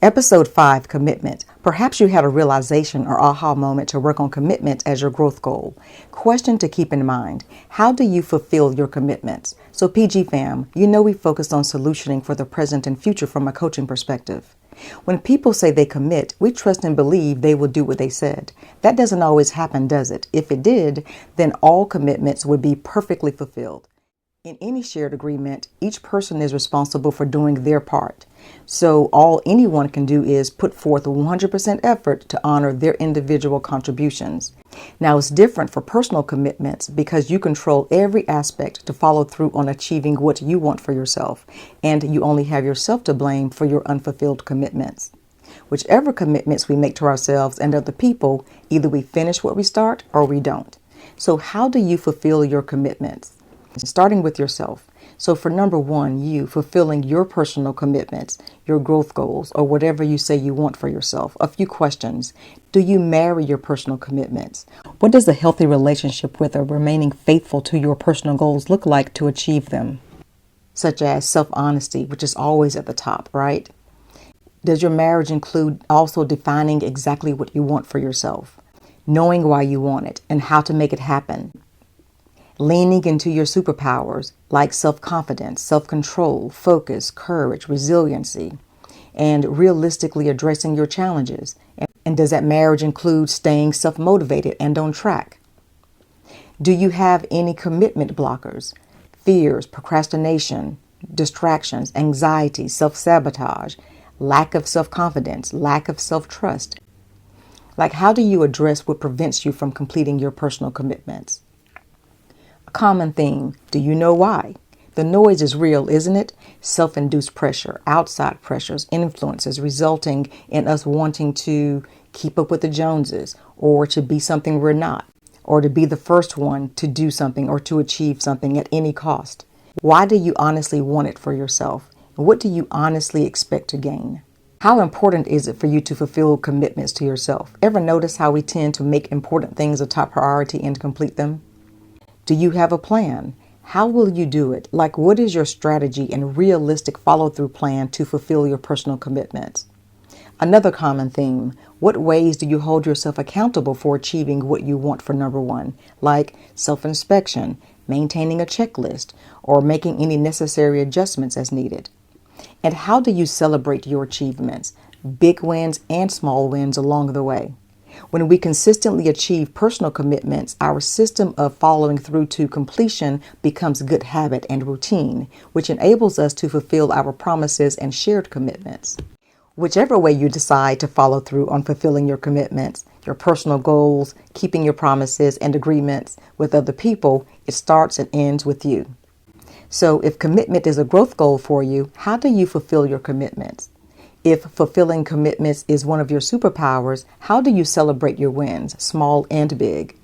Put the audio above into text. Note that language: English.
Episode 5, Commitment. Perhaps you had a realization or aha moment to work on commitment as your growth goal. Question to keep in mind: how do you fulfill your commitments? So PG fam, you know we focused on solutioning for the present and future from a coaching perspective. When people say they commit, we trust and believe they will do what they said. That doesn't always happen, does it? If it did, then all commitments would be perfectly fulfilled. In any shared agreement, each person is responsible for doing their part. So all anyone can do is put forth 100% effort to honor their individual contributions. Now, it's different for personal commitments because you control every aspect to follow through on achieving what you want for yourself, and you only have yourself to blame for your unfulfilled commitments. Whichever commitments we make to ourselves and other people, either we finish what we start or we don't. So how do you fulfill your commitments? Starting with yourself. So for number 1, you fulfilling your personal commitments, your growth goals, or whatever you say you want for yourself. A few questions. Do you marry your personal commitments? What does a healthy relationship with or remaining faithful to your personal goals look like to achieve them? Such as self-honesty, which is always at the top, right? Does your marriage include also defining exactly what you want for yourself? Knowing why you want it and how to make it happen? Leaning into your superpowers like self-confidence, self-control, focus, courage, resiliency, and realistically addressing your challenges. And does that marriage include staying self-motivated and on track? Do you have any commitment blockers, fears, procrastination, distractions, anxiety, self-sabotage, lack of self-confidence, lack of self-trust? Like, how do you address what prevents you from completing your personal commitments? Common theme. Do you know why? The noise is real, isn't it? Self-induced pressure, outside pressures, influences resulting in us wanting to keep up with the Joneses, or to be something we're not, or to be the first one to do something or to achieve something at any cost. Why do you honestly want it for yourself? What do you honestly expect to gain? How important is it for you to fulfill commitments to yourself? Ever notice how we tend to make important things a top priority and complete them? Do you have a plan? How will you do it? Like, what is your strategy and realistic follow-through plan to fulfill your personal commitments? Another common theme: what ways do you hold yourself accountable for achieving what you want for number 1? Like self-inspection, maintaining a checklist, or making any necessary adjustments as needed. And how do you celebrate your achievements, big wins and small wins along the way? When we consistently achieve personal commitments, our system of following through to completion becomes good habit and routine, which enables us to fulfill our promises and shared commitments. Whichever way you decide to follow through on fulfilling your commitments, your personal goals, keeping your promises and agreements with other people, it starts and ends with you. So if commitment is a growth goal for you, how do you fulfill your commitments? If fulfilling commitments is one of your superpowers, how do you celebrate your wins, small and big?